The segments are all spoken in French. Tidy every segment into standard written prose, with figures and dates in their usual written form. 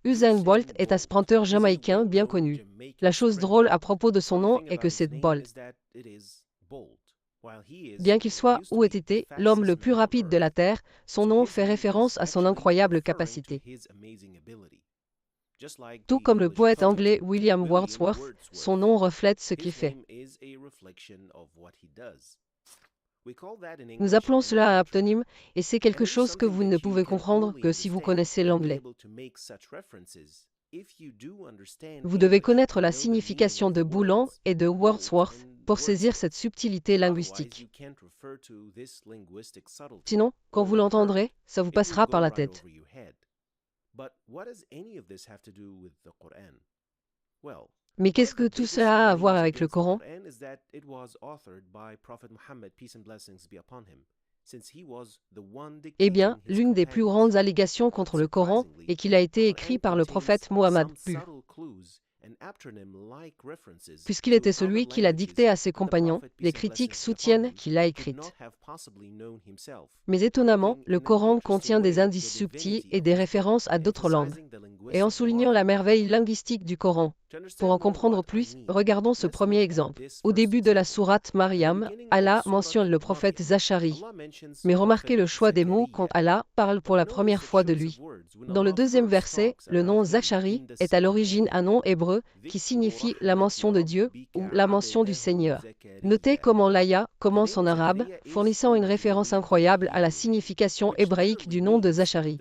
Usain Bolt est un sprinteur jamaïcain bien connu. La chose drôle à propos de son nom est que c'est Bolt. Bien qu'il soit ou ait été l'homme le plus rapide de la Terre, son nom fait référence à son incroyable capacité. Tout comme le poète anglais William Wordsworth, son nom reflète ce qu'il fait. Nous appelons cela un aptonyme, et c'est quelque chose que vous ne pouvez comprendre que si vous connaissez l'anglais. Vous devez connaître la signification de Boulan et de Wordsworth pour saisir cette subtilité linguistique. Sinon, quand vous l'entendrez, ça vous passera par la tête. Mais qu'est-ce que tout cela a à voir avec le Coran? Eh bien, l'une des plus grandes allégations contre le Coran est qu'il a été écrit par le prophète Mohammed, puisqu'il était celui qui l'a dicté à ses compagnons, les critiques soutiennent qu'il l'a écrite. Mais étonnamment, le Coran contient des indices subtils et des références à d'autres langues. Et en soulignant la merveille linguistique du Coran, pour en comprendre plus, regardons ce premier exemple. Au début de la sourate Maryam, Allah mentionne le prophète Zachari. Mais remarquez le choix des mots quand Allah parle pour la première fois de lui. Dans le deuxième verset, le nom Zachari est à l'origine un nom hébreu qui signifie la mention de Dieu ou la mention du Seigneur. Notez comment l'aya commence en arabe, fournissant une référence incroyable à la signification hébraïque du nom de Zachari.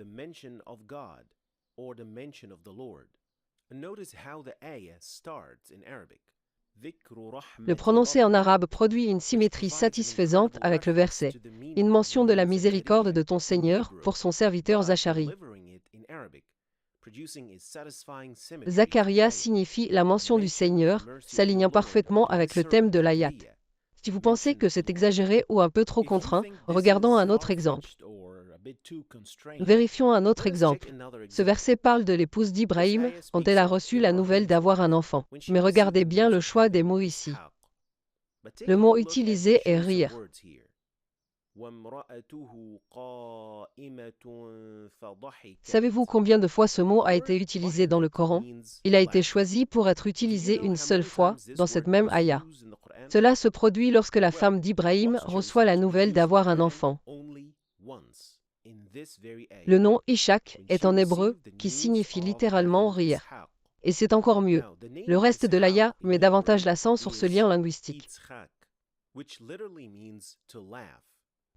Le prononcé en arabe produit une symétrie satisfaisante avec le verset. Une mention de la miséricorde de ton Seigneur pour son serviteur Zachari. Zakaria signifie la mention du Seigneur, s'alignant parfaitement avec le thème de l'ayat. Si vous pensez que c'est exagéré ou un peu trop contraint, regardons un autre exemple. Vérifions un autre exemple. Ce verset parle de l'épouse d'Ibrahim quand elle a reçu la nouvelle d'avoir un enfant. Mais regardez bien le choix des mots ici. Le mot utilisé est rire. Savez-vous combien de fois ce mot a été utilisé dans le Coran? Il a été choisi pour être utilisé une seule fois dans cette même ayah. Cela se produit lorsque la femme d'Ibrahim reçoit la nouvelle d'avoir un enfant. Le nom Ishaq est en hébreu qui signifie littéralement rire. Et c'est encore mieux. Le reste de l'ayah met davantage l'accent sur ce lien linguistique.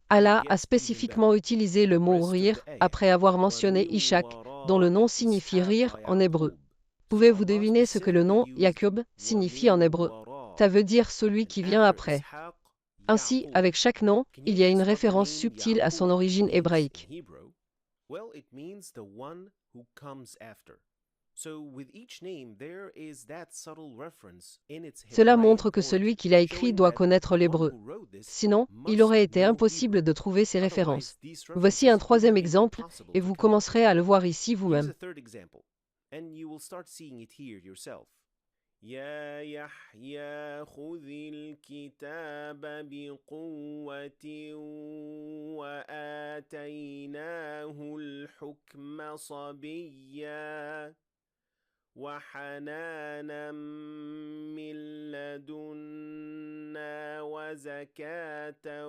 Allah a spécifiquement utilisé le mot rire après avoir mentionné Ishaq, dont le nom signifie rire en hébreu. Pouvez-vous deviner ce que le nom Yaqub signifie en hébreu? Ça veut dire celui qui vient après. Ainsi, avec chaque nom, il y a une référence subtile à son origine hébraïque. Cela montre que celui qui l'a écrit doit connaître l'hébreu. Sinon, il aurait été impossible de trouver ces références. Voici un troisième exemple, et vous commencerez à le voir ici vous-même. يا يحيى خذ الكتاب بقوة وآتيناه الحكم صبيا وحنانا من لدنا وزكاة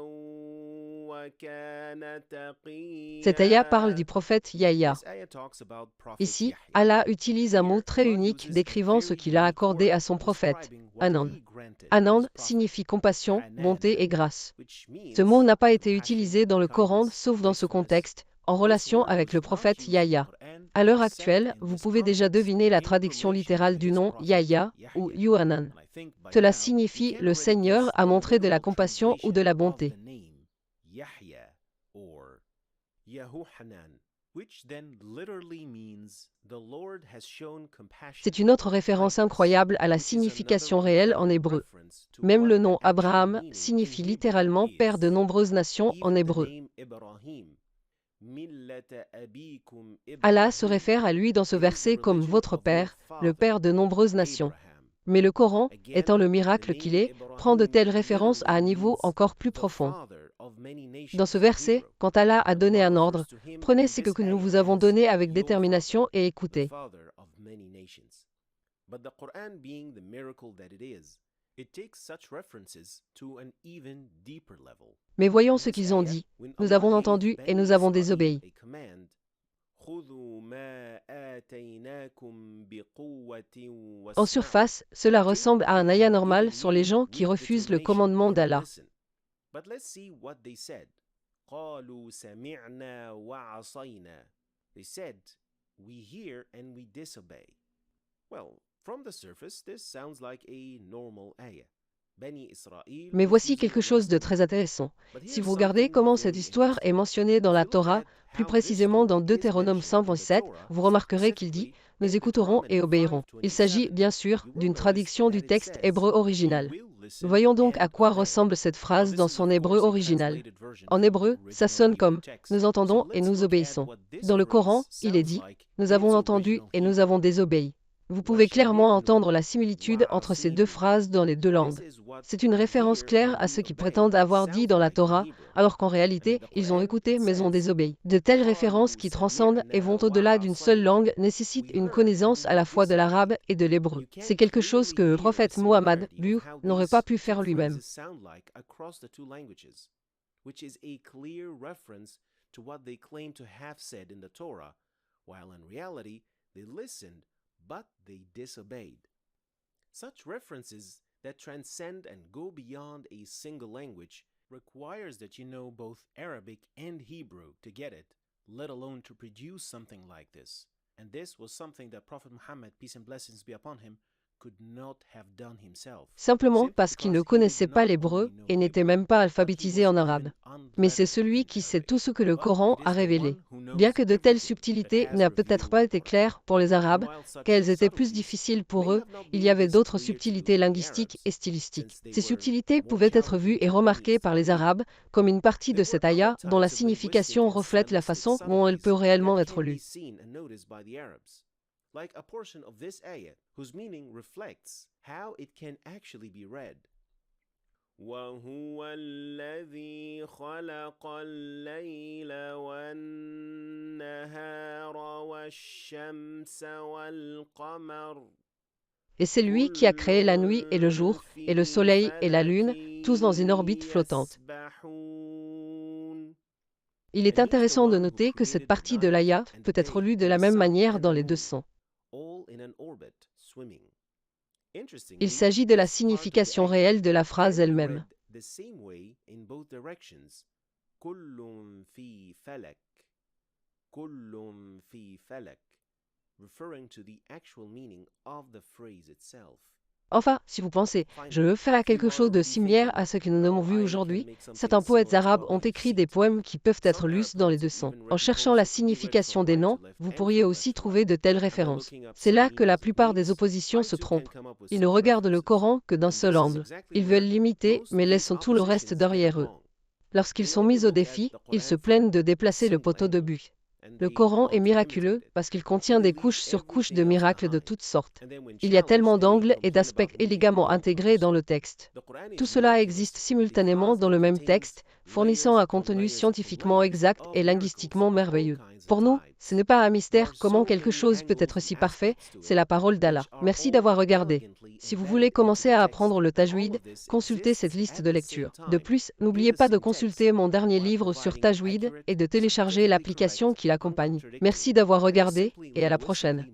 وكان تقيا. Cette ayah parle du prophète Yahya. Ici, Allah utilise un mot très unique décrivant ce qu'il a accordé à son prophète, Anand. Anand signifie compassion, bonté et grâce. Ce mot n'a pas été utilisé dans le Coran sauf dans ce contexte, en relation avec le prophète Yahya. À l'heure actuelle, vous pouvez déjà deviner la traduction littérale du nom Yahya ou Yohanan. Cela signifie « le Seigneur a montré de la compassion ou de la bonté ». C'est une autre référence incroyable à la signification réelle en hébreu. Même le nom Abraham signifie littéralement « père de nombreuses nations » en hébreu. Allah se réfère à lui dans ce verset comme « votre père, le père de nombreuses nations ». Mais le Coran, étant le miracle qu'il est, prend de telles références à un niveau encore plus profond. Dans ce verset, quand Allah a donné un ordre, prenez ce que nous vous avons donné avec détermination et écoutez. But the Quran being the miracle that it is, it takes such references to an even deeper level. Mais voyons ce qu'ils ont dit. Nous avons entendu et nous avons désobéi. En surface, cela ressemble à un ayat normal sur les gens qui refusent le commandement d'Allah. But let's see what they said. قالوا سمعنا وعصينا. They said, we hear and we disobey. Well, from the surface, this sounds like a normal ayah. Mais voici quelque chose de très intéressant. Si vous regardez comment cette histoire est mentionnée dans la Torah, plus précisément dans Deutéronome 127, vous remarquerez qu'il dit « Nous écouterons et obéirons ». Il s'agit, bien sûr, d'une traduction du texte hébreu original. Voyons donc à quoi ressemble cette phrase dans son hébreu original. En hébreu, ça sonne comme « Nous entendons et nous obéissons ». Dans le Coran, il est dit « Nous avons entendu et nous avons désobéi ». Vous pouvez clairement entendre la similitude entre ces deux phrases dans les deux langues. C'est une référence claire à ceux qui prétendent avoir dit dans la Torah, alors qu'en réalité, ils ont écouté mais ont désobéi. De telles références qui transcendent et vont au-delà d'une seule langue nécessitent une connaissance à la fois de l'arabe et de l'hébreu. C'est quelque chose que le prophète Muhammad n'aurait pas pu faire lui-même. But they disobeyed. Such references that transcend and go beyond a single language requires that you know both Arabic and Hebrew to get it, let alone to produce something like this. And this was something that Prophet Muhammad, peace and blessings be upon him, could not have done himself. Simplement parce qu'il ne connaissait pas l'hébreu et n'était même pas alphabétisé en arabe. Mais c'est celui qui sait tout ce que le Coran a révélé. Bien que de telles subtilités n'aient peut-être pas été claires pour les Arabes, qu'elles étaient plus difficiles pour eux, il y avait d'autres subtilités linguistiques et stylistiques. Ces subtilités pouvaient être vues et remarquées par les Arabes comme une partie de cet ayat dont la signification reflète la façon dont elle peut réellement être lue. Like a portion of this ayah whose meaning reflects how it can actually be read. وَهُوَ الَّذِي خَلَقَ اللَّيْلَ وَالنَّهَارَ وَالشَّمْسَ وَالْقَمَرَ. Et c'est lui qui a créé la nuit et le jour, et le soleil et la lune, tous dans une orbite flottante. Il est intéressant de noter que cette partie de l'ayat peut être lue de la même manière dans les deux sens. Il s'agit de la signification réelle de la phrase elle-même. Enfin, si vous pensez, je veux faire quelque chose de similaire à ce que nous avons vu aujourd'hui, certains poètes arabes ont écrit des poèmes qui peuvent être lus dans les deux sens. En cherchant la signification des noms, vous pourriez aussi trouver de telles références. C'est là que la plupart des oppositions se trompent. Ils ne regardent le Coran que d'un seul angle. Ils veulent l'imiter, mais laissent tout le reste derrière eux. Lorsqu'ils sont mis au défi, ils se plaignent de déplacer le poteau de but. Le Coran est miraculeux parce qu'il contient des couches sur couches de miracles de toutes sortes. Il y a tellement d'angles et d'aspects élégamment intégrés dans le texte. Tout cela existe simultanément dans le même texte, fournissant un contenu scientifiquement exact et linguistiquement merveilleux. Pour nous, ce n'est pas un mystère comment quelque chose peut être si parfait, c'est la parole d'Allah. Merci d'avoir regardé. Si vous voulez commencer à apprendre le tajwid, consultez cette liste de lecture. De plus, n'oubliez pas de consulter mon dernier livre sur tajwid et de télécharger l'application qui l'accompagne. Merci d'avoir regardé et à la prochaine.